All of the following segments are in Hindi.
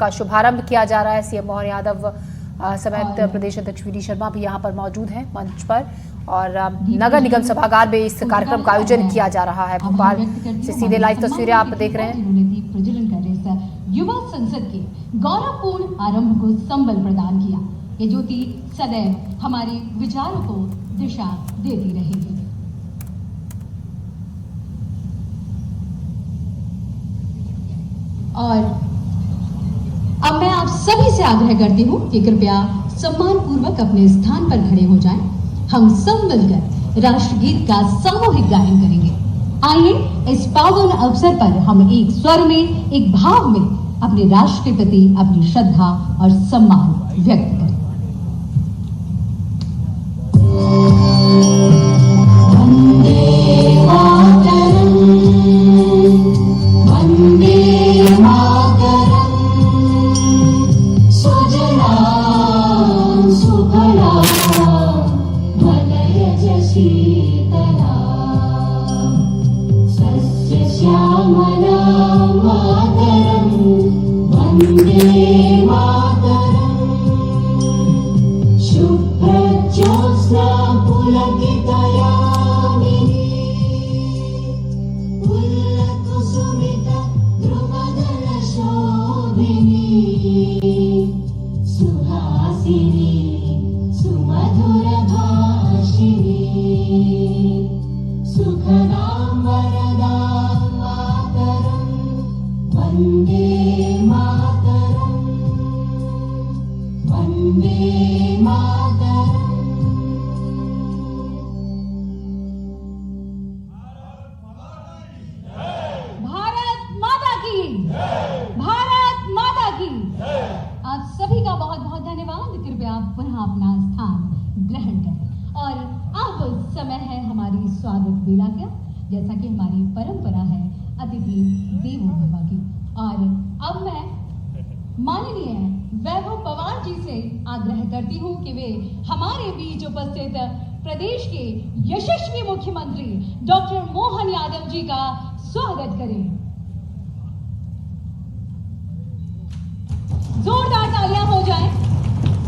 का शुभारंभ किया जा रहा है। सीएम मोहन यादव समेत प्रदेश अध्यक्ष वी डी शर्मा भी यहां पर मौजूद हैं मंच पर और नगर निगम सभागार में इस कार्यक्रम का आयोजन किया जा रहा है। भोपाल से सीधे लाइव तस्वीरें आप देख रहे हैं। युवा संसद के गौरवपूर्ण आरंभ को संबल प्रदान किया। ये ज्योति सदैव हमारे विचारों को दिशा देती रहेगी। और अब मैं आप सभी से आग्रह करती हूँ कि कृपया सम्मान पूर्वक अपने स्थान पर खड़े हो जाएं। हम सब मिलकर राष्ट्रगीत का सामूहिक गायन करेंगे। आइए इस पावन अवसर पर हम एक स्वर में, एक भाव में अपने राष्ट्र के प्रति अपनी श्रद्धा और सम्मान व्यक्त करें। आप सभी का बहुत बहुत धन्यवाद। कृपया आप पुनः अपना स्थान ग्रहण करें और अब समय है हमारी स्वागत बेला का। जैसा कि हमारी परंपरा है अतिथि देवो भव की, और अब मैं माननीय वैभव पवार जी से आग्रह करती हूं कि वे हमारे बीच उपस्थित प्रदेश के यशस्वी मुख्यमंत्री डॉक्टर मोहन यादव जी का स्वागत करें। जोरदार तालियां हो जाएं।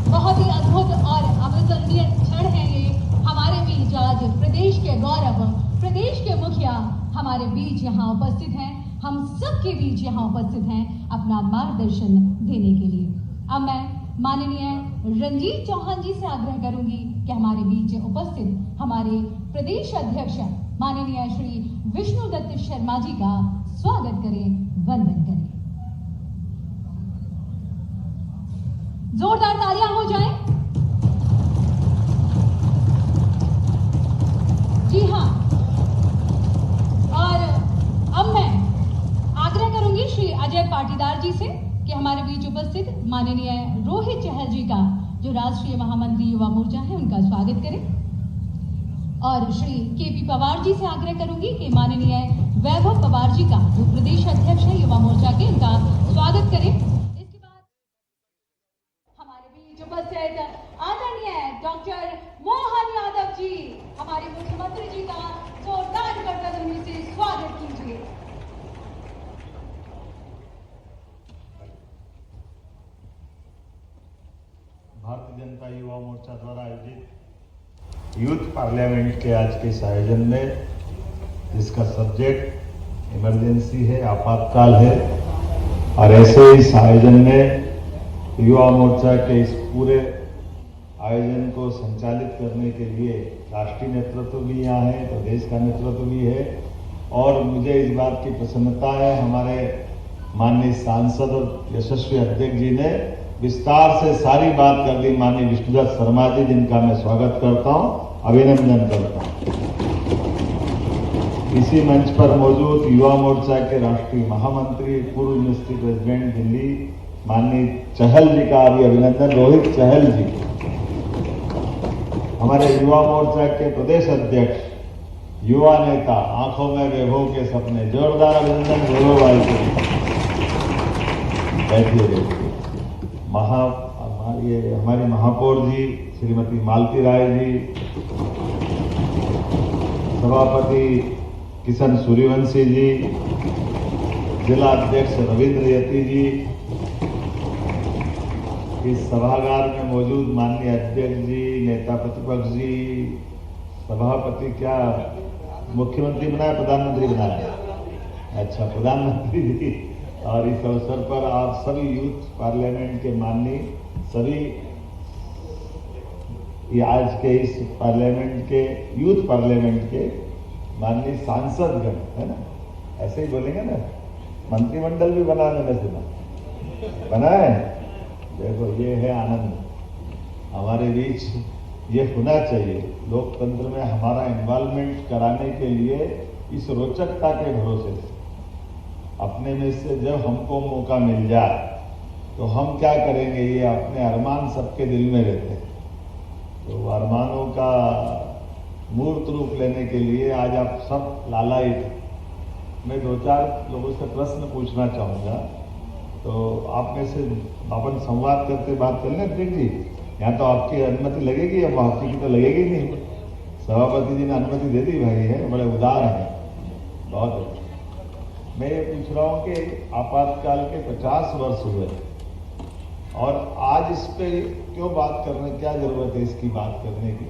बहुत ही अद्भुत और अविस्मरणीय क्षण है ये। हमारे बीच आज प्रदेश के गौरव, प्रदेश के मुखिया हमारे बीच यहाँ उपस्थित हैं। हम सबके बीच यहाँ उपस्थित हैं अपना मार्गदर्शन देने के लिए। अब मैं माननीय रंजीत चौहान जी से आग्रह करूंगी कि हमारे बीच उपस्थित हमारे प्रदेश अध्यक्ष माननीय श्री विष्णुदत्त शर्मा जी का स्वागत करें, वंदन करें। जोरदार तालियां हो जाएं। जी हाँ, और अब मैं आग्रह करूंगी श्री अजय पाटीदार जी से कि हमारे बीच उपस्थित माननीय रोहित चहल जी का, जो राष्ट्रीय महामंत्री युवा मोर्चा है, उनका स्वागत करें। और श्री केपी पवार जी से आग्रह करूंगी कि माननीय वैभव पवार जी का, जो प्रदेश अध्यक्ष है युवा मोर्चा के, उनका स्वागत करें। उपस्थित आदरणीय डॉक्टर मोहन यादव जी, हमारे मुख्यमंत्री जी का जोरदार करतब से स्वागत कीजिए। भारतीय जनता युवा मोर्चा द्वारा आयोजित यूथ पार्लियामेंट के आज के इस आयोजन में, जिसका सब्जेक्ट इमरजेंसी है, आपातकाल है, और ऐसे इस आयोजन में युवा मोर्चा के इस पूरे आयोजन को संचालित करने के लिए राष्ट्रीय नेतृत्व भी यहाँ है, प्रदेश का नेतृत्व भी है। और मुझे इस बात की प्रसन्नता है, हमारे माननीय सांसद और यशस्वी अध्यक्ष जी ने विस्तार से सारी बात कर दी। माननीय विष्णुदत्त शर्मा जी, जिनका मैं स्वागत करता हूँ, अभिनंदन करता हूँ। इसी मंच पर मौजूद युवा मोर्चा के राष्ट्रीय महामंत्री, पूर्व यूनिवर्सिटी प्रेसिडेंट दिल्ली माननीय चहल जी का भी अभिनंदन। रोहित चहल जी, हमारे युवा मोर्चा के प्रदेश अध्यक्ष, युवा नेता, आंखों में वैभव के सपने, जोरदार अभिनंदन वैभव भाई को। बैठिए। हमारी महापौर जी श्रीमती मालती राय जी, सभापति किशन सूर्यवंशी जी, जिला अध्यक्ष रविंद्र यति जी, इस सभागार में मौजूद माननीय अध्यक्ष जी, नेता प्रतिपक्ष जी, सभापति, क्या मुख्यमंत्री बनाया, प्रधानमंत्री बनाया? अच्छा, प्रधानमंत्री जी। और इस अवसर पर आप सभी यूथ पार्लियामेंट के माननीय सभी आज के इस पार्लियामेंट के यूथ पार्लियामेंट के माननीय सांसदगण, है ना, ऐसे ही बोलेंगे ना, मंत्रिमंडल भी बना, मैंने सुना बना है। देखो, ये है आनंद हमारे बीच, ये होना चाहिए। लोकतंत्र में हमारा इन्वॉल्वमेंट कराने के लिए इस रोचकता के भरोसे से अपने में से जब हमको मौका मिल जाए तो हम क्या करेंगे, ये अपने अरमान सबके दिल में रहते हैं। तो अरमानों का मूर्त रूप लेने के लिए आज आप सब लालायित। मैं 2-4 लोगों से प्रश्न पूछना चाहूँगा, तो आप में से अपन संवाद करते बात कर लें। अध्यक्ष जी, यहाँ तो आपकी अनुमति लगेगी, अब आपकी की तो लगेगी नहीं। सभापति जी ने अनुमति दे दी भाई, है बड़े उदार हैं, बहुत अच्छे। मैं ये पूछ रहा हूँ कि आपातकाल के 50 वर्ष हुए और आज इस पे क्यों बात करने, क्या जरूरत है इसकी बात करने की?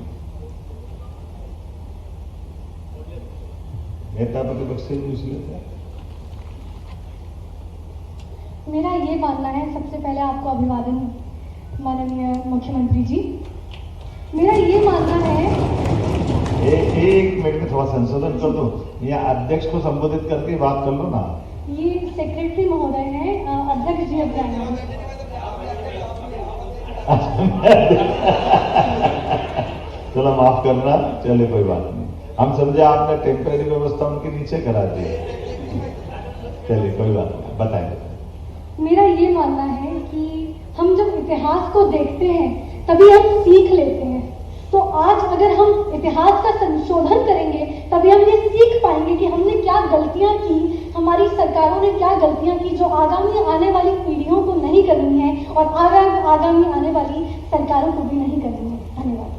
नेता प्रतिपक्ष से पूछ लेते हैं। मेरा ये मानना है, सबसे पहले आपको अभिवादन माननीय मुख्यमंत्री जी। मेरा ये मानना है, एक मिनट में थोड़ा संशोधन कर दो, यहाँ अध्यक्ष को संबोधित करके बात कर लो ना। ये सेक्रेटरी महोदय हैं, अध्यक्ष जी अभियान। चलो माफ करना, चले कोई बात नहीं, हम समझे आपने टेम्परेरी व्यवस्था उनके नीचे करा दी। चलिए कोई बात नहीं, बताएं। मेरा ये मानना है कि हम जब इतिहास को देखते हैं तभी हम सीख लेते हैं। तो आज अगर हम इतिहास का संशोधन करेंगे तभी हम ये सीख पाएंगे कि हमने क्या गलतियां की, हमारी सरकारों ने क्या गलतियां की जो आगामी आने वाली पीढ़ियों को नहीं करनी है और आगामी आने वाली सरकारों को भी नहीं करनी है। धन्यवाद।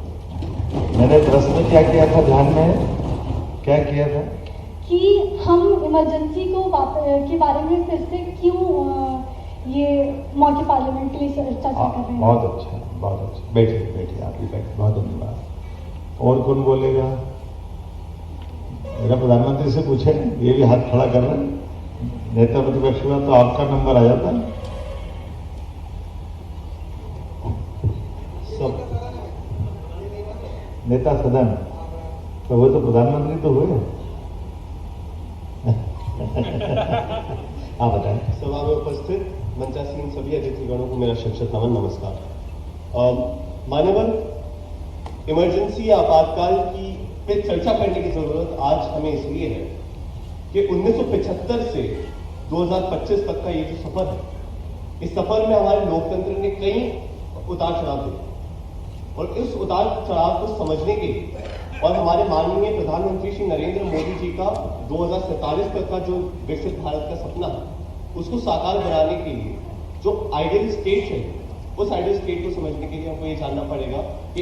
मैंने प्रश्न क्या किया था, ध्यान में क्या किया था कि हम इमरजेंसी को के बारे में फिर से क्यों ये मौके पार्लियामेंट के लिए चर्चा कर रहे हैं। बहुत अच्छा, बहुत अच्छा। बैठिए आपकी बैठिए, बहुत धन्यवाद। और कौन बोलेगा? मेरा प्रधानमंत्री से पूछे, ये भी हाथ खड़ा कर रहे हैं। नेता प्रतिपक्ष में तो आपका नंबर आ जाता है सब। नेता सदन तो वो तो प्रधानमंत्री तो हुए। आप बताएं। सभा में उपस्थित मंचासीन सभी अतिथिगणों को मेरा शिक्षक नमन, नमस्कार। माननीय, इमरजेंसी या आपातकाल की पे चर्चा करने की जरूरत आज हमें इसलिए है कि 1975 से 2025 तक का ये जो सफर है, इस सफर में हमारे लोकतंत्र ने कई उतार चढ़ाव दिए और इस उतार चढ़ाव को समझने के लिए और हमारे माननीय प्रधानमंत्री श्री नरेंद्र मोदी जी का 2047 तक का जो विकसित भारत का सपना है उसको साकार बनाने के लिए जो आइडियल स्टेट है, उस आइडियल स्टेट को समझने के लिए हमको ये जानना पड़ेगा कि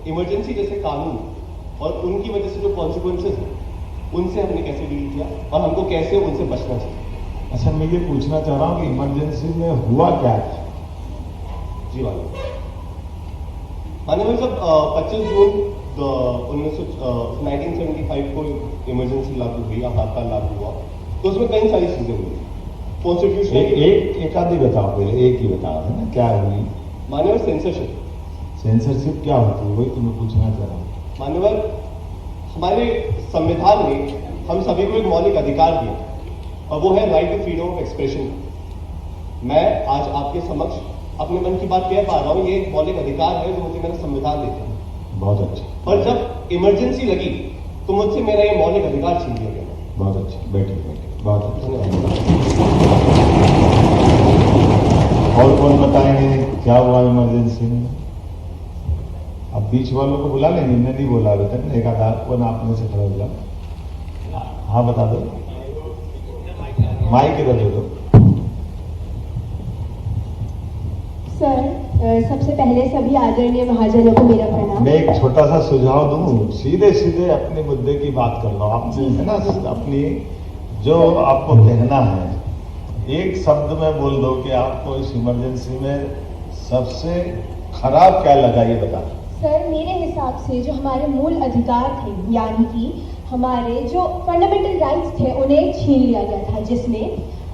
इमरजेंसी जैसे कानून और उनकी वजह से जो कॉन्सिक्वेंसेज हैं उनसे हमने कैसे डील किया और हमको कैसे उनसे बचना चाहिए। अच्छा, मैं ये पूछना चाह रहा हूँ कि इमरजेंसी में हुआ क्या था? जी माननीय, जब 25 जून 1975 को इमरजेंसी लागू हुई, आपातकाल लागू हुआ, तो उसमें कई सारी चीजें हुई। कॉन्स्टिट्यूशन एक आधी बताओ, पहले एक ही बताओ, है ना, क्या हुई? माननीय, सेंसरशिप क्या होती है, वही तुम्हें पूछना चाह रहा हूँ। माननीय, हमारे संविधान ने हम सभी को एक मौलिक अधिकार दिया और वो है right to freedom of expression. मैं आज आपके समक्ष अपने मन की बात कह पा रहा हूँ, ये एक मौलिक अधिकार है जो मुझे मेरा संविधान देता है। बहुत अच्छा। और जब इमरजेंसी लगी तो मुझसे मेरा ये मौलिक अधिकार छीन लिया गया। बहुत अच्छा, बैठिए, बहुत अच्छा। और कौन बताएंगे क्या हुआ इमरजेंसी में? अब बीच वालों को बुला लेंगे, मैंने नहीं बोला अभी तक, एक आधा कौन आपने से खड़ा बोला? हाँ बता दो, माइक इधर दे दो। सर, सबसे पहले सभी आदरणीय महाजनों को मेरा प्रणाम। मैं एक छोटा सा सुझाव दूं, सीधे सीधे अपने मुद्दे की बात कर लो। आपने है ना अपनी जो आपको कहना है, एक शब्द में बोल दो कि आपको इस इमरजेंसी में सबसे खराब क्या लगा ये बता। सर मेरे हिसाब से जो हमारे मूल अधिकार थे, यानी कि हमारे जो फंडामेंटल राइट्स थे, उन्हें छीन लिया गया था, जिसमें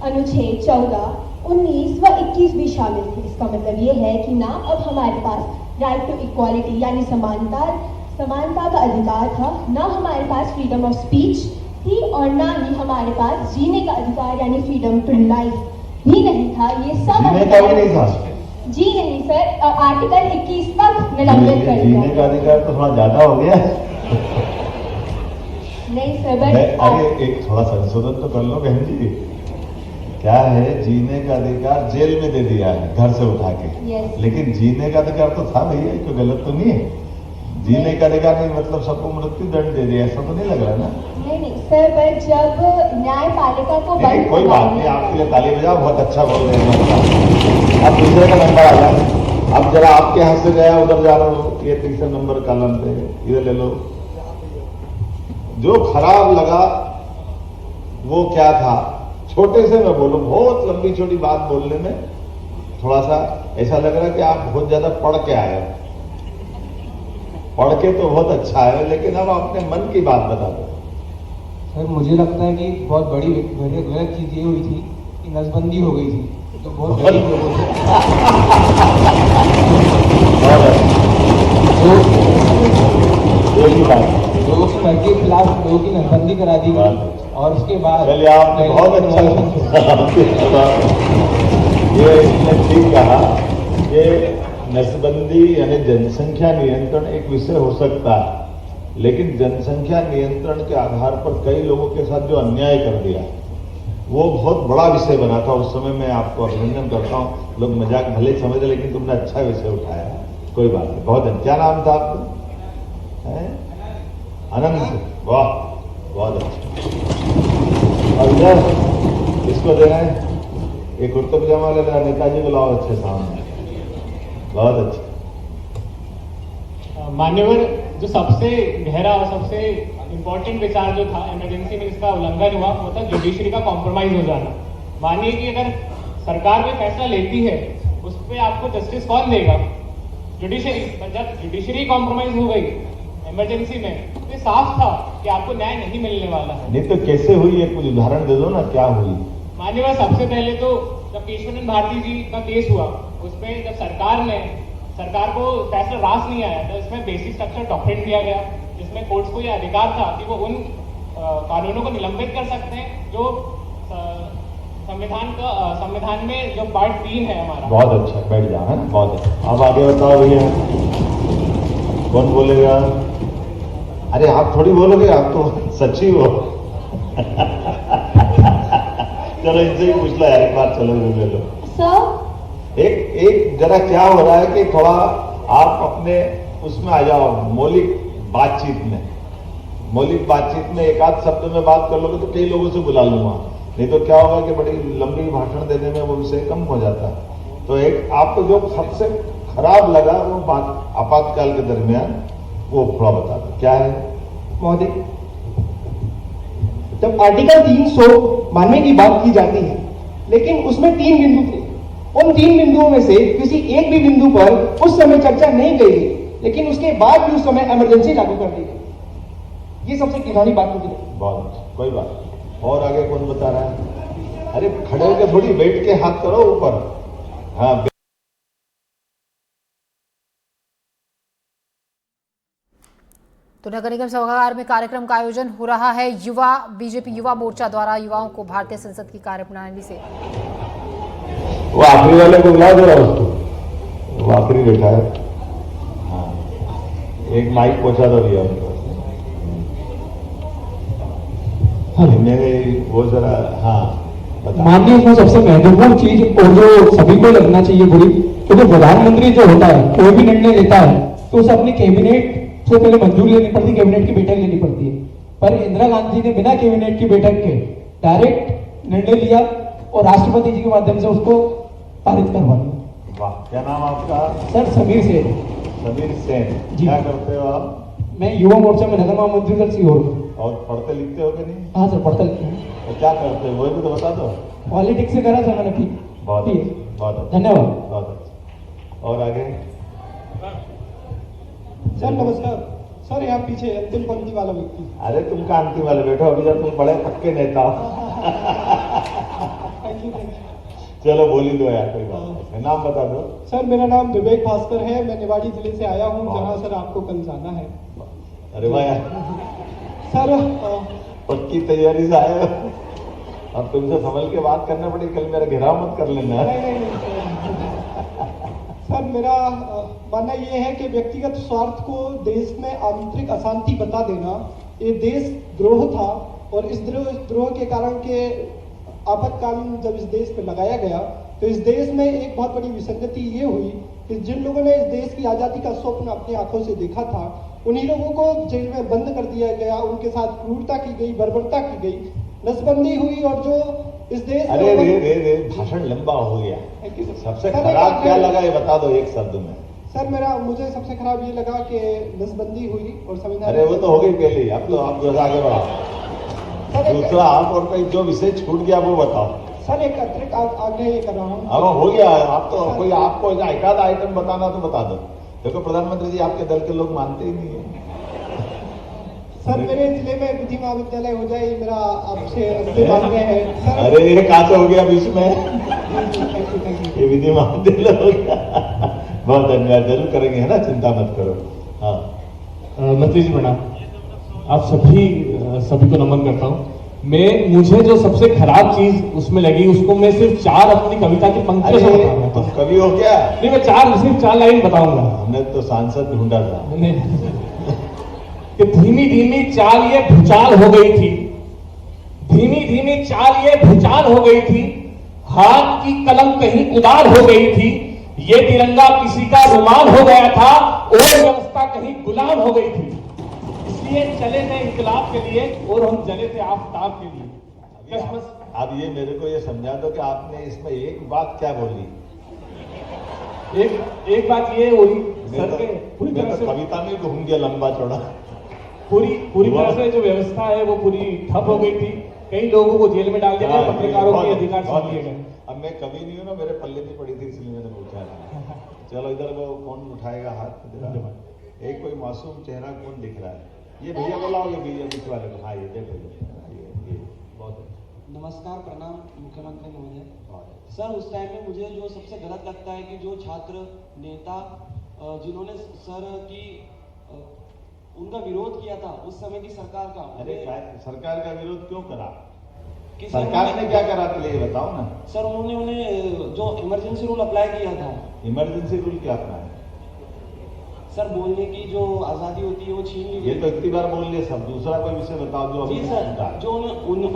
अनुच्छेद 14, 19 व 21 भी शामिल थे। इसका मतलब ये है कि ना अब हमारे पास राइट टू इक्वालिटी यानी समानता का अधिकार था, ना हमारे पास फ्रीडम ऑफ स्पीच थी, और ना ही हमारे पास जीने का अधिकार यानी फ्रीडम टू लाइफ भी नहीं था। ये सब जीने का भी नहीं था। जी नहीं सर, आर्टिकल 21 तक निलंबित कर दिया। जीने का अधिकार तो थोड़ा ज्यादा हो गया। नहीं सर, अरे एक थोड़ा संशोधन तो कर लो बहन जी। क्या है, जीने का अधिकार जेल में दे दिया है घर से उठा के। Yes. लेकिन जीने का अधिकार तो था भैया, कोई गलत तो नहीं है। जीने का अधिकार नहीं मतलब सबको मृत्यु दंड दे दिया, ऐसा तो नहीं लग रहा ना। नहीं सर, पर जब न्यायपालिका को नहीं, कोई बात नहीं, आपके लिए ताली बजाओ, बहुत अच्छा बोल रहे हैं। अब दूसरे का नंबर आ जाए। अब जरा आपके हाथ से गया उधर जा रहा हूँ, ये तीसरे नंबर कॉलम पे इधर ले लो। जो खराब लगा वो क्या था, छोटे से मैं बोलूं, बहुत लंबी छोटी बात बोलने में थोड़ा सा ऐसा लग रहा है कि आप बहुत ज्यादा पढ़ के आए हो। पढ़ के तो बहुत अच्छा है, लेकिन अब अपने मन की बात बता दो। सर मुझे लगता है कि बहुत बड़ी गलत चीज ये हुई थी कि नसबंदी हो गई थी, तो बहुत गरीब लोगों से लोगों की मर्जी के खिलाफ लोगों की नसबंदी करा दी गई, और उसके बाद चलिए आपने बहुत अच्छा ये इसने ठीक कहा कि नसबंदी यानी जनसंख्या नियंत्रण एक विषय हो सकता है, लेकिन जनसंख्या नियंत्रण के आधार पर कई लोगों के साथ जो अन्याय कर दिया वो बहुत बड़ा विषय बना था। उस समय मैं आपको अभिनंदन करता हूँ। लोग मजाक भले ही समझ, लेकिन तुमने अच्छा विषय उठाया। कोई बात नहीं, बहुत अच्छा। क्या नाम था आपका? अनंत, वाह बहुत अच्छा। और इधर इसको देना है, ये कुर्ता पजामा ले रहा, नेताजी को लाओ अच्छे सामने, बहुत अच्छा। मान्यवर, जो सबसे गहरा और सबसे इम्पोर्टेंट विचार जो था इमरजेंसी में इसका उल्लंघन हुआ, वो था जुडिशरी का कॉम्प्रोमाइज हो जाना। मानिए कि अगर सरकार कोई फैसला लेती है उस पर आपको जस्टिस कौन देगा? जुडिशरी। जब जुडिशरी कॉम्प्रोमाइज हो गई इमरजेंसी में, तो ये साफ था कि आपको न्याय नहीं मिलने वाला है। नहीं तो कैसे हुई, एक कुछ उदाहरण दे दो ना, क्या हुई? मान्यवर, सबसे पहले तो जब केशवानंद भारती जी का केस हुआ, उसमें जब सरकार को फैसला रास नहीं आया, तो इसमें बेसिक स्ट्रक्चर डॉक्ट्रिन दिया गया, जिसमें कोर्ट्स को यह अधिकार था कि वो उन कानूनों को निलंबित कर सकते हैं जो संविधान में जो पार्ट 3 है हमारा। बहुत अच्छा, बैठ जाओ, है ना, बहुत अच्छा। अब आगे बताओ भैया, कौन बोलेगा? अरे आप थोड़ी बोलोगे, आप तो सच्ची हो। चलो इनसे ही पूछ लो यार एक बार, चलो ले लो। सर एक जरा क्या हो रहा है कि थोड़ा आप अपने उसमें आ जाओ, मौलिक बातचीत में एक आध शब्द में बात कर लोगे तो कई लोगों से बुला लूंगा, नहीं तो क्या होगा कि बड़ी लंबी भाषण देने में वो विषय कम हो जाता है। तो एक आपको जो सबसे खराब लगा वो बात आपातकाल के दरमियान, वो थोड़ा बता दो क्या है। महोदय, जब आर्टिकल 300 मानने की बात की जाती है, लेकिन उसमें 3 बिंदु थे। उन 3 बिंदुओं में से किसी एक भी बिंदु पर उस समय चर्चा नहीं गई, लेकिन उसके बाद भी उस समय इमरजेंसी लागू कर दी गई। ये सबसे घिनौनी बात मुझे लगी। बहुत कोई बात नहीं। और आगे कौन बता रहा है? अरे खड़े होकर थोड़ी, बैठ के हाथ करो ऊपर। हाँ, तो नगर निगम सभागार में कार्यक्रम का आयोजन हो रहा है। बीजेपी युवा मोर्चा द्वारा युवाओं को भारतीय संसद की कार्यप्रणाली से, वो आखिरी वाले को बुला दो, उसको, वो आखिरी बैठा है। हाँ, एक माइक पहुंचा दो भैया उनको। मेरे वो जरा, हाँ माननीय, इसमें सबसे महत्वपूर्ण चीज और जो सभी को लगना चाहिए बुरी, तो जो प्रधानमंत्री जो होता है कोई भी निर्णय लेता है तो उसे अपनी कैबिनेट से पहले मंजूरी लेनी पड़ती है, कैबिनेट की बैठक लेनी पड़ती है। पर इंदिरा गांधी ने बिना कैबिनेट की बैठक के डायरेक्ट निर्णय लिया और राष्ट्रपति जी के माध्यम से उसको पारित करवा दिया। वाह, क्या नाम आपका? सर समीर सेन। समीर सेन जी। क्या करते हो आप? मैं युवा मोर्चा में नगर महामंत्री सर सीहोर। और पढ़ते लिखते हो कि नहीं? हाँ सर, पढ़ता लिखता हूँ। तो क्या करते हो वो भी तो बता दो। पॉलिटिक्स से करा सर मैंने। बहुत ठीक अच्छा, बहुत अच्छा, धन्यवाद। बहुत अच्छा। और आगे सर नमस्कार। सर यहाँ पीछे अंतिम पंक्ति वाला व्यक्ति। अरे तुम का अंतिम वाले बैठो, अभी जब तुम बड़े पक्के नेता हो। Thank you. चलो बोली दो यार, कोई बात नहीं, नाम बता दो। सर मेरा नाम विवेक भास्कर है, मैं निवाड़ी जिले से आया हूँ, जहाँ सर आपको कल जाना है। अरे वाह यार, सर पक्की तैयारी से आए हो। अब तुमसे संभल के बात करना पड़ी, कल मेरा घेराव मत कर लेना। सर मेरा मानना ये है कि व्यक्तिगत स्वार्थ को देश में आंतरिक अशांति बता देना ये देशद्रोह था, और इस द्रोह के कारण के आपातकालीन जब इस देश पे लगाया गया तो इस देश में एक बहुत बड़ी विसंगति ये हुई कि जिन लोगों ने इस देश की आजादी का स्वप्न अपनी आंखों से देखा था, उन्हीं लोगों को जेल में बंद कर दिया गया, उनके साथ क्रूरता की गई, बर्बरता की गई, नसबंदी हुई, और जो इस देश अरे रे भाषण लंबा हो गया। सबसे खराब क्या लगा ये बता दो एक शब्द में। सर मुझे सबसे खराब ये लगा कि नसबंदी हुई और संविधान। अरे वो तो हो गई पहले ही, अब तो आप जो आगे बढ़ाओ। दूसरा आप और कोई जो विषय छूट गया वो बताओ। सर एक अतिरिक्त आग्रह ये कर रहा हूँ। अब हो गया, आप तो कोई आपको एक आध आइटम बताना तो बता दो। देखो प्रधानमंत्री जी आपके दल के लोग मानते ही नहीं है। सर मेरे जिले में विधि महाविद्यालय हो जाए, ये मेरा आपसे अंतिम आग्रह है सर। अरे ये कहाँ से हो गया बीच में? ये विधि महाविद्यालय हो गया। बहुत धन्यवाद, जरूर करेंगे, है ना, चिंता मत करो। हाँ मंत्री जी प्रणाम। आप सभी को नमन करता हूँ। मुझे जो सबसे खराब चीज उसमें लगी, उसको मैं सिर्फ 4 अपनी कविता की पंक्तियों से बताऊंगा। तुम कवि हो क्या? नहीं, मैं सिर्फ 4 लाइन बताऊंगा। हमने तो सांसद ढूंढा था कि धीमी धीमी चाल ये भूचाल हो गई थी, धीमी धीमी चाल ये भूचाल हो गई थी, हाथ की कलम कहीं उदार हो गई थी, ये तिरंगा किसी का रुमाल हो गया था, और व्यवस्था कहीं गुलाम हो गई थी। इसलिए चले थे इंकलाब के लिए और हम जले थे आफताब के लिए। अब ये मेरे को ये समझा दो कि आपने इसमें एक बात क्या बोली? एक बात ये हुई सर के पूरी तरह से कविता में घूम गया लंबा चौड़ा। पूरी तरह से जो व्यवस्था है वो पूरी ठप हो गई थी। कई लोगों को जेल में डाल दिया गया, पत्रकारों के अधिकार छीन लिए गए। अब मैं कभी नहीं हूं ना, मेरे पल्ले नहीं पड़ी थी, इसलिए मैंने पूछा। चलो इधर वो कौन उठाएगा हाथ? एक कोई मासूम चेहरा कौन दिख रहा है? ये भैया बुलाओ, ये भैया बीच वाले को। हाँ ये देखो, ये बहुत नमस्कार, प्रणाम मुख्यमंत्री महोदय। सर उस टाइम में मुझे जो सबसे गलत लगता है कि जो छात्र नेता जिन्होंने सर की उनका विरोध किया था उस समय की सरकार का। अरे सरकार का विरोध क्यों करा? सरकार ने क्या करा पहले ये बताओ ना। सर उन्हें जो इमरजेंसी रूल अप्लाई किया था। इमरजेंसी रूल क्या अपना है? सर बोलने की जो आजादी होती है वो छीन ली। ये तो इतनी बार बोल लिया सब। दूसरा कोई विषय बताओ जो जी सर, जो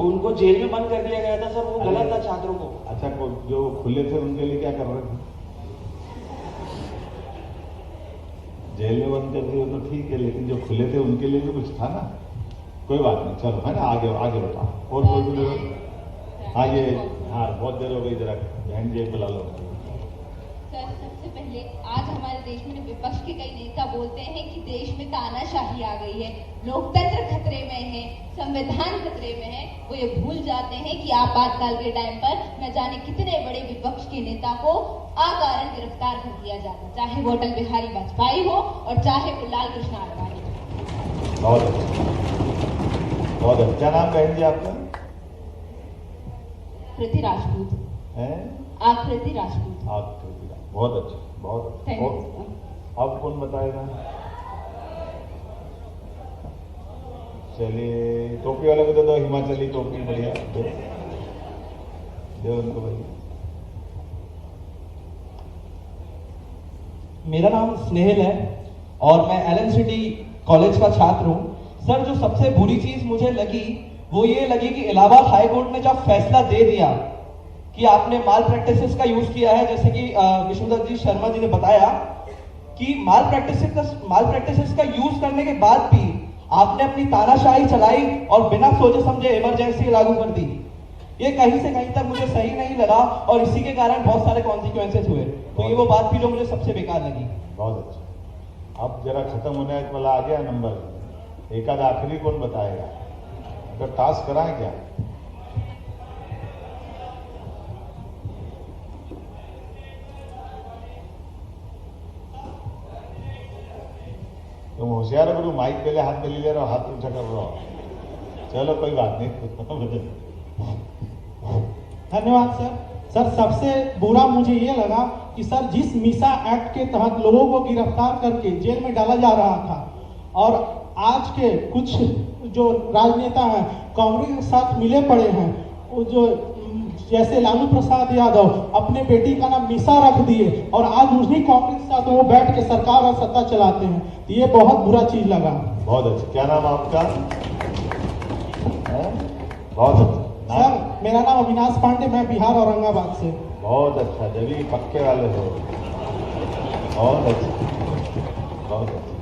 उनको जेल में बंद कर दिया गया था सर, वो गलत था छात्रों को। अच्छा, जो खुले थे उनके लिए क्या कर रहे थे? जेल में बंद कर दिए तो ठीक है, लेकिन जो खुले थे उनके लिए भी कुछ था ना। कोई बात नहीं, चलो है ना, आगे बताओ। और कोई भी हाँ ये हाँ बहुत देर हो गई, जरा बहन जी बुला लो। सर सबसे पहले आज हमारे देश में विपक्ष के कई नेता बोलते हैं कि देश में तानाशाही आ गई है, लोकतंत्र खतरे में है, संविधान खतरे में है। वो ये भूल जाते हैं कि आपातकाल के टाइम पर न जाने कितने बड़े विपक्ष के नेता को अकारण गिरफ्तार कर दिया जाता, चाहे वो अटल बिहारी वाजपेयी हो और चाहे वो लाल कृष्ण आडवाणी हो। बहुत अच्छा। क्या नाम बहन जी आपका? कृति राजपूत है। आकृति राजपूत। बहुत अच्छा, बहुत अच्छा। अब कौन बताएगा? चलिए टोपी वाले को दे दो, हिमाचली टोपी बढ़िया दे उनको भाई। मेरा नाम स्नेहिल है और मैं एलन सिटी कॉलेज का छात्र हूं। सर जो सबसे बुरी चीज मुझे लगी वो ये लगी कि इलाहाबाद हाई कोर्ट ने जब फैसला दे दिया कि आपने माल प्रैक्टिसेस का यूज किया है, जैसे कि विष्णुदत्त जी शर्मा जी ने बताया कि माल प्रैक्टिसेस का यूज करने के बाद भी आपने अपनी तानाशाही चलाई और बिना सोचे समझे इमरजेंसी लागू कर दी। ये कहीं से कहीं तक मुझे सही नहीं लगा और इसी के कारण बहुत सारे कॉन्सिक्वेंसेस हुए। तो ये वो बात थी जो मुझे सबसे बेकार लगी। बहुत अच्छा। अब जरा खत्म होने वाला आ गया नंबर, एक आध आखिरी कौन बताएगा? तो टास्क कराएं क्या? तुम होशियार गुरु, माइक पहले हाथ में ले रहे हो, हाथ ऊंचा कर रहे हो। चलो कोई बात नहीं। धन्यवाद सर। सर सबसे बुरा मुझे ये लगा कि सर जिस मीसा एक्ट के तहत लोगों को गिरफ्तार करके जेल में डाला जा रहा था और आज के कुछ जो राजनेता हैं कांग्रेस के साथ मिले पड़े हैं, वो जो जैसे लालू प्रसाद यादव अपने बेटी का नाम मीसा रख दिए और आज उन्हीं कांग्रेस के साथ वो बैठ के सरकार और सत्ता चलाते हैं, तो ये बहुत बुरा चीज लगा। बहुत अच्छा। क्या नाम आपका? बहुत अच्छा। सर मेरा नाम अविनाश पांडे, मैं बिहार औरंगाबाद से। बहुत अच्छा, जब पक्के वाले हो। बहुत अच्छा, बहुत अच्छा।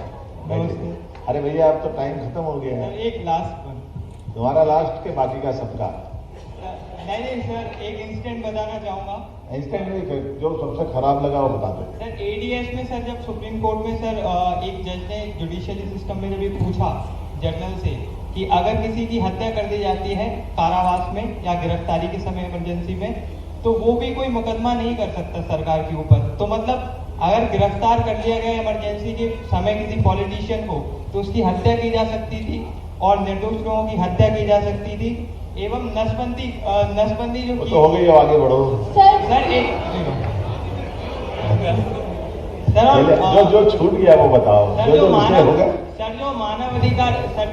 अरे भैया अब तो टाइम खत्म हो गया है। एक लास्ट पर तुम्हारा लास्ट के बाकी का सबका। नहीं सर, एक इंसिडेंट बताना चाहूंगा। इंस्टेंट नहीं, जो सबसे खराब लगा वो बता दो। सर एडीएस में सर जब सुप्रीम कोर्ट में सर एक जज ने जुडिशियरी सिस्टम में जब ये पूछा जर्नल से कि अगर किसी की हत्या कर दी जाती है कारावास में या गिरफ्तारी के समय इमरजेंसी में, तो वो भी कोई मुकदमा नहीं कर सकता सरकार के ऊपर। तो मतलब अगर गिरफ्तार कर लिया गया इमरजेंसी के समय किसी पॉलिटिशियन को, तो उसकी हत्या की जा सकती थी और निर्दोष लोगों की हत्या की जा सकती थी। एवं नसबंदी जो तो हो गई, आगे बढ़ो। सर एक जो छूट गया वो बताओ। जो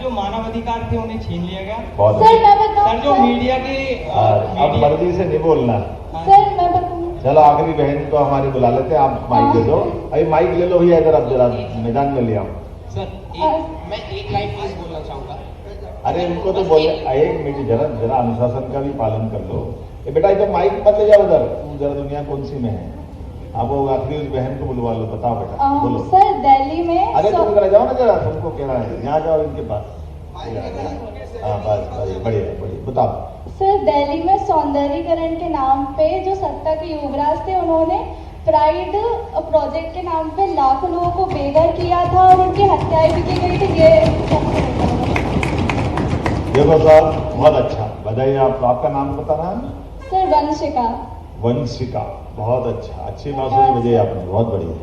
मानव अधिकार थे उन्हें छीन लिया गया। बहुत सर जो मीडिया के अब मर्जी से नहीं बोलना। सर मैं बताऊं, चलो आखिरी बहन को हमारी बुला लेते हैं, आप माइक दे दो। अभी माइक ले लो भैया, इधर आप जरा मैदान में ले आओ। सर मैं एक लाइन प्लीज बोलना चाहूंगा। अरे उनको तो बोले, एक मिनट, जरा अनुशासन का भी पालन कर लो। ये बेटा ये तो माइक मत ले जाओ उधर, जरा दुनिया कौन सी में है। आप वो आखिरी उस बहन को बुलवा लो, बताओ बेटा बोलो। सर दिल्ली में अरे तुम इधर जाओ ना, जरा तुमको कह रहा है, यहाँ जाओ इनके पास। हाँ बस बढ़िया बताओ। सर दिल्ली में सौंदर्यीकरण के नाम पे जो सत्ता के युवराज थे, उन्होंने प्राइड प्रोजेक्ट के नाम पे लाखों लोगों को बेघर किया था और उनकी हत्याएं भी की गई थी। ये देखो साहब, बहुत अच्छा, बधाई। आपका नाम बताना है? सर वंशिका। वंशिका, बहुत अच्छा, अच्छी बात हुई, बधाई आपने, बहुत बढ़िया।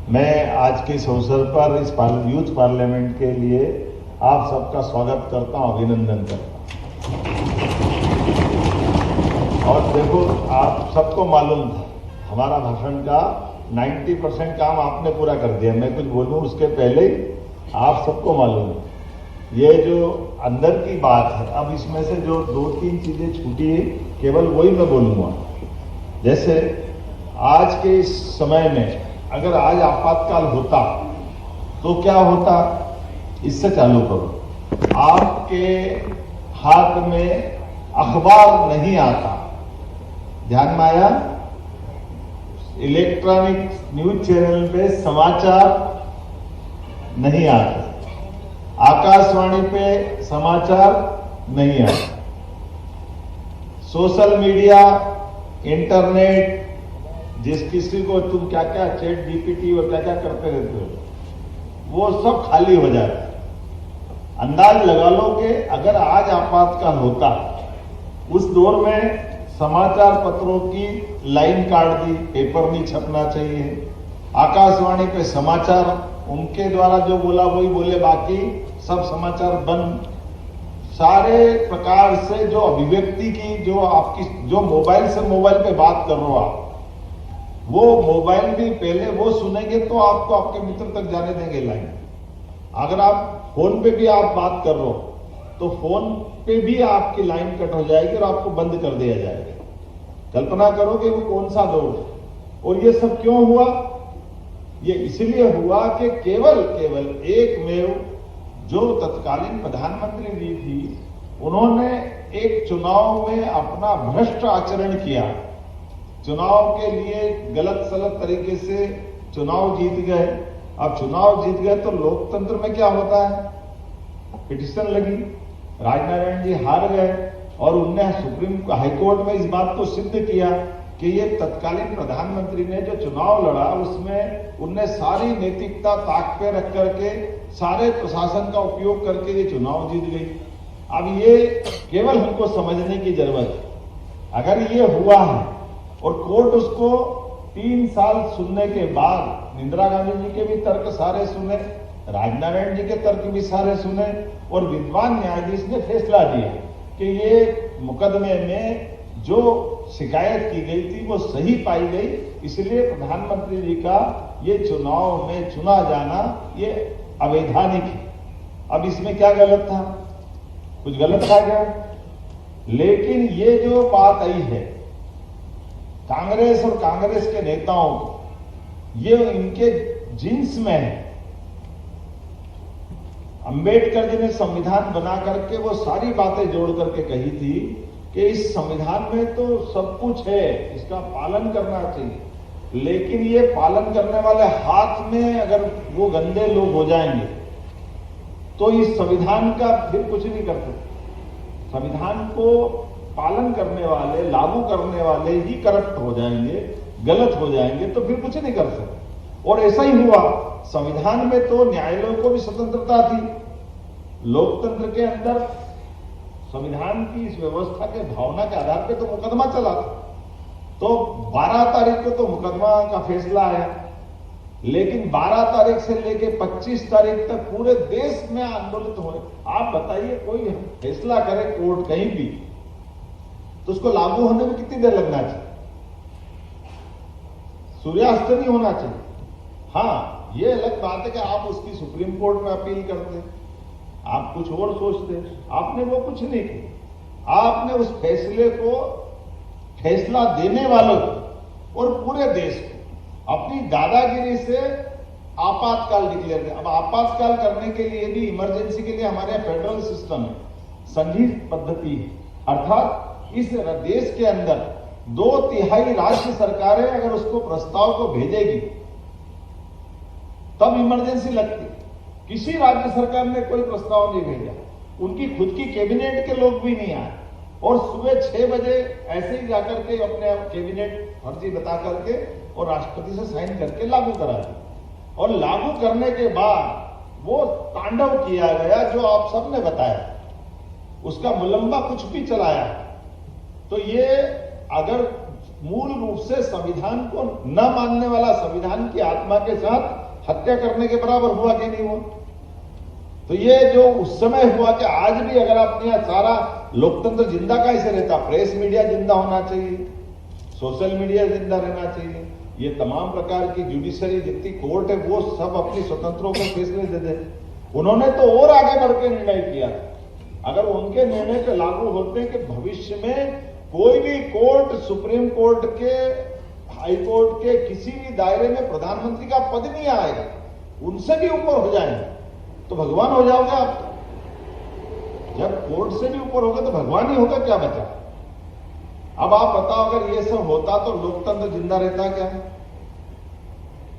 मैं आज के इस अवसर पर इस यूथ पार्लियामेंट के लिए आप सबका स्वागत करता हूं, अभिनंदन करता हूं। और देखो आप सबको मालूम था हमारा भाषण का 90% काम आपने पूरा कर दिया। मैं कुछ बोलूं उसके पहले आप सबको मालूम है। ये जो अंदर की बात है, अब इसमें से जो 2-3 चीजें छूटी है, केवल वही मैं बोलूंगा। जैसे आज के इस समय में अगर आज आपातकाल होता तो क्या होता, इससे चालू करो। आपके हाथ में अखबार नहीं आता, ध्यान में आया? इलेक्ट्रॉनिक न्यूज चैनल पे समाचार नहीं आते, आकाशवाणी पे समाचार नहीं आते, सोशल मीडिया, इंटरनेट, जिस किसी को तुम क्या क्या चैट जीपीटी और क्या क्या करते रहते हो, वो सब खाली हो जाता है। अंदाज लगा लो कि अगर आज आपातकाल होता, उस दौर में समाचार पत्रों की लाइन काट दी, पेपर नहीं छपना चाहिए, आकाशवाणी पे समाचार उनके द्वारा जो बोला वही बोले, बाकी सब समाचार बंद। सारे प्रकार से जो अभिव्यक्ति की, जो आपकी जो मोबाइल से मोबाइल पे बात कर रहे हो आप, वो मोबाइल भी पहले वो सुनेंगे तो आपको आपके मित्र तक जाने देंगे लाइन। अगर आप फोन पे भी आप बात कर रहे हो तो फोन पे भी आपकी लाइन कट हो जाएगी और आपको बंद कर दिया जाएगा। कल्पना करो कि वो कौन सा दौर। और ये सब क्यों हुआ? ये इसलिए हुआ कि केवल एकमेव जो तत्कालीन प्रधानमंत्री जी थी, उन्होंने एक चुनाव में अपना भ्रष्ट आचरण किया। चुनाव के लिए गलत सलत तरीके से चुनाव जीत गए। अब चुनाव जीत गए तो लोकतंत्र में क्या होता है, पिटीशन लगी, राजनारायण जी हार गए और उनने सुप्रीम हाईकोर्ट में इस बात को सिद्ध किया कि ये तत्कालीन प्रधानमंत्री ने जो चुनाव लड़ा उसमें उनने सारी नैतिकता ताक पे रख करके सारे प्रशासन का उपयोग करके ये चुनाव जीत गई। अब ये केवल हमको समझने की जरूरत है। अगर ये हुआ है और कोर्ट उसको 3 साल सुनने के बाद, इंदिरा गांधी जी के भी तर्क सारे सुने, राजनारायण जी के तर्क भी सारे सुने और विद्वान न्यायाधीश ने फैसला दिया कि ये मुकदमे में जो शिकायत की गई थी वो सही पाई गई, इसलिए प्रधानमंत्री जी का ये चुनाव में चुना जाना ये अवैधानिक है। अब इसमें क्या गलत था? कुछ गलत था क्या? लेकिन ये जो बात आई है कांग्रेस और कांग्रेस के नेताओं को, ये इनके जिन्स में है। अंबेडकर जी ने संविधान बना करके वो सारी बातें जोड़ करके कही थी कि इस संविधान में तो सब कुछ है, इसका पालन करना चाहिए, लेकिन ये पालन करने वाले हाथ में अगर वो गंदे लोग हो जाएंगे तो इस संविधान का फिर कुछ नहीं कर सकते। संविधान को पालन करने वाले, लागू करने वाले ही करप्ट हो जाएंगे, गलत हो जाएंगे, तो फिर कुछ नहीं कर सकते। और ऐसा ही हुआ। संविधान में तो न्यायालयों को भी स्वतंत्रता थी। लोकतंत्र के अंदर संविधान की इस व्यवस्था के भावना के आधार पर तो मुकदमा चला था। तो 12 तारीख को तो मुकदमा का फैसला आया, लेकिन 12 तारीख से लेकर 25 तारीख तक पूरे देश में आंदोलित हुए। आप बताइए, कोई फैसला करे कोर्ट कहीं भी तो उसको लागू होने में कितनी देर लगना चाहिए? सूर्यास्त नहीं होना चाहिए। हाँ, ये अलग बात है कि आप उसकी सुप्रीम कोर्ट में अपील करते, आप कुछ और सोचते, आपने वो कुछ नहीं किया। आपने उस फैसले को, फैसला देने वालों को और पूरे देश को अपनी दादागिरी से आपातकाल डिक्लेयर किया। अब आपातकाल करने के लिए भी, इमरजेंसी के लिए हमारे फेडरल सिस्टम है, संघीय पद्धति है, अर्थात इस देश के अंदर 2/3 राज्य सरकारें अगर उसको प्रस्ताव को भेजेगी तब इमरजेंसी लगती। किसी राज्य सरकार ने कोई प्रस्ताव नहीं भेजा, उनकी खुद की कैबिनेट के लोग भी नहीं आए, और सुबह 6 बजे ऐसे ही जाकर के अपने कैबिनेट फर्जी बता करके और राष्ट्रपति से साइन करके लागू करा दिया। और लागू करने के बाद वो तांडव किया गया जो आप सबने बताया, उसका मुलम्बा कुछ भी चलाया। तो ये अगर मूल रूप से संविधान को न मानने वाला संविधान की आत्मा के साथ हत्या करने के बराबर हुआ कि नहीं हुआ? तो ये जो उस समय हुआ कि आज भी अगर आपने यहां सारा लोकतंत्र जिंदा कैसे रहता? प्रेस मीडिया जिंदा होना चाहिए, सोशल मीडिया जिंदा रहना चाहिए, ये तमाम प्रकार की जुडिशरी जितनी कोर्ट है वो सब अपनी स्वतंत्रों को फैसले दे दे। उन्होंने तो और आगे बढ़ के निर्णय किया। अगर उनके निर्णय पे लागू होते हैं कि भविष्य में कोई भी कोर्ट, सुप्रीम कोर्ट के, हाई कोर्ट के किसी भी दायरे में प्रधानमंत्री का पद नहीं आएगा, उनसे भी ऊपर हो जाएंगे तो भगवान हो जाओगे आप। जब कोर्ट से भी ऊपर होगा तो भगवान ही होगा, क्या बचा? अब आप बताओ, अगर ये सब होता तो लोकतंत्र जिंदा रहता क्या?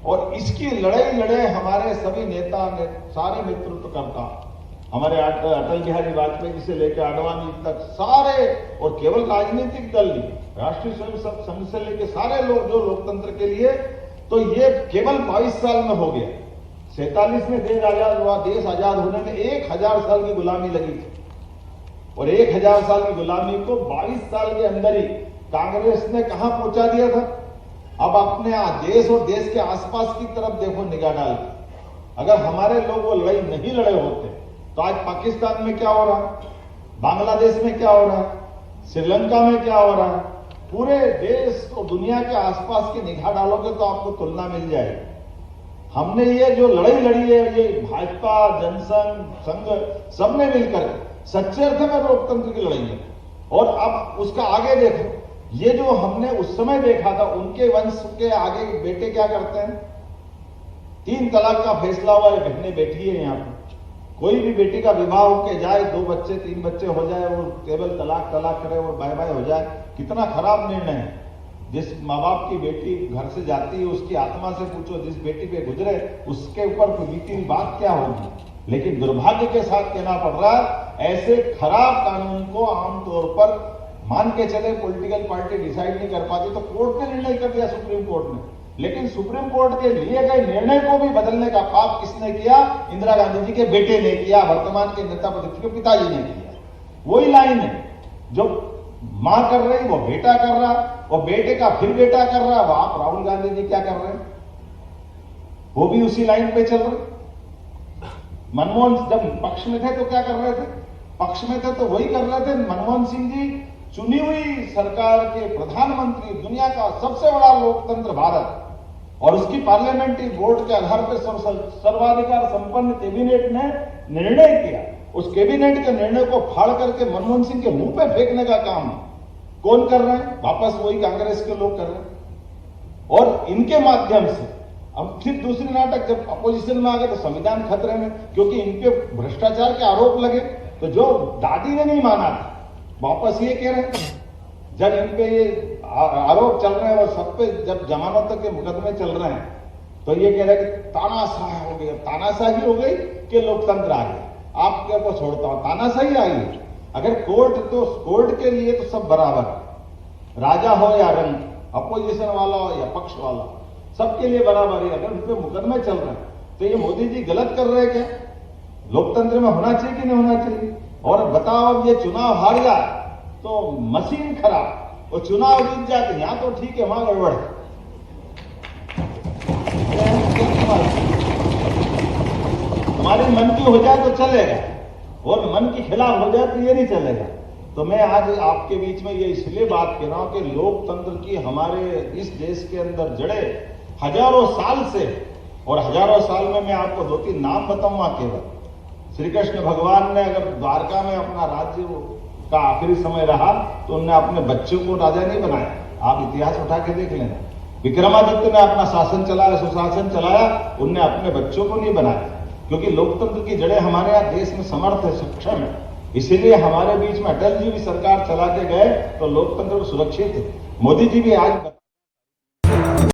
और इसकी लड़ाई लड़े हमारे सभी नेता ने, सारे नेतृत्व करता, हमारे अटल बिहारी वाजपेयी से लेकर आडवाणी तक सारे, और केवल राजनीतिक दल नहीं, राष्ट्रीय स्वयंसेवक संघ से लेकर सारे लोग जो लोकतंत्र के लिए, तो ये केवल 22 साल में हो गया। 47 में देश आजाद हुआ। देश आजाद होने में 1000 साल की गुलामी लगी थी, और 1000 साल की गुलामी को 22 साल के अंदर ही कांग्रेस ने कहां पहुंचा दिया था। अब अपने देश और देश के आसपास की तरफ देखो निगाह डाल के, अगर हमारे लोग वो लड़ाई नहीं लड़े होते तो आज पाकिस्तान में क्या हो रहा है, बांग्लादेश में क्या हो रहा है, श्रीलंका में क्या हो रहा है, पूरे देश और दुनिया के आसपास की निगाह डालोगे तो आपको तुलना मिल जाएगी। हमने ये जो लड़ाई लड़ी है, ये भाजपा, जनसंघ, संघ सबने मिलकर सच्चे अर्थ में लोकतंत्र की लड़ाई है। और अब उसका आगे देखो, ये जो हमने उस समय देखा था, उनके वंश के आगे बेटे क्या करते हैं? 3 तलाक का फैसला हुआ है, बहनें बैठी है यहाँ पर, कोई भी बेटी का विवाह होके जाए, 2 बच्चे 3 बच्चे हो जाए, वो केवल तलाक करे और बाय बाय हो जाए, कितना खराब निर्णय है। जिस माँ बाप की बेटी घर से जाती है उसकी आत्मा से पूछो, जिस बेटी पे गुजरे उसके ऊपर बीती बात क्या होगी। लेकिन दुर्भाग्य के साथ कहना पड़ रहा है, ऐसे खराब कानून को आमतौर पर मान के चले पॉलिटिकल पार्टी डिसाइड नहीं कर पाती, तो कोर्ट ने निर्णय कर दिया, सुप्रीम कोर्ट ने। लेकिन सुप्रीम कोर्ट के लिए गए निर्णय को भी बदलने का पाप किसने किया? इंदिरा गांधी जी के बेटे ने किया, वर्तमान के नेता प्रतिपक्ष के पिताजी ने किया। वही लाइन है, जो मां कर रही वो बेटा कर रहा, और बेटे का फिर बेटा कर रहा। वो आप राहुल गांधी जी क्या कर रहे हैं? वो भी उसी लाइन पे चल रहे। मनमोहन जब पक्ष में थे तो क्या कर रहे थे? पक्ष में थे तो वही कर रहे थे। मनमोहन सिंह जी चुनी हुई सरकार के प्रधानमंत्री, दुनिया का सबसे बड़ा लोकतंत्र भारत, और उसकी पार्लियामेंट्री बोर्ड के आधार पर सर्वाधिकार संपन्न कैबिनेट ने निर्णय किया। उस कैबिनेट के निर्णय को फाड़ करके मनमोहन सिंह के मुंह पे फेंकने का काम कौन कर रहे हैं? वापस वही कांग्रेस के लोग कर रहे हैं। और इनके माध्यम से अब फिर दूसरी नाटक, जब अपोजिशन में आ गए तो संविधान खतरे में, क्योंकि इनके भ्रष्टाचार के आरोप लगे। तो जो दादी ने नहीं माना था, वापस ये कह रहे हैं। जब इन पे ये आरोप चल रहे हैं और सब पे जब जमानतों के मुकदमे चल रहे हैं, तो ये कह रहे हैं कि तानाशाही हो गई। तानाशाही हो गई कि लोकतंत्र आ गया। आपके को छोड़ता हूं, तानाशाही आई है। अगर कोर्ट के लिए तो सब बराबर है, राजा हो या रंग, अपोजिशन वाला हो या पक्ष वाला, सबके लिए बराबर है। अगर उन पे मुकदमे चल रहे हैं तो ये मोदी जी गलत कर रहे हैं क्या? लोकतंत्र में होना चाहिए कि नहीं होना चाहिए? और बताओ, अब ये चुनाव हार जाए तो मशीन खराब, और चुनाव जीत जाए तो यहां तो ठीक है, वहां गड़बड़ है। हमारे मन की हो जाए तो चलेगा, और मन के खिलाफ हो जाए तो ये नहीं चलेगा। तो मैं आज आपके बीच में ये इसलिए बात कर रहा हूं कि लोकतंत्र की हमारे इस देश के अंदर जड़ें हजारों साल से, और हजारों साल में मैं आपको 2-3 नाम बताऊंगा केवल। श्री कृष्ण भगवान ने अगर द्वारका में अपना राज्य का आखिरी समय रहा तो उन्होंने अपने बच्चों को राजा नहीं बनाया। आप इतिहास उठा के देख लेना। विक्रमादित्य ने अपना शासन चलाया, सुशासन चलाया, उनने अपने बच्चों को नहीं बनाया, क्योंकि लोकतंत्र की जड़ें हमारे यहाँ देश में समर्थ है, सक्षम है। इसीलिए हमारे बीच में अटल जी भी सरकार चला के गए तो लोकतंत्र सुरक्षित है। मोदी जी भी आज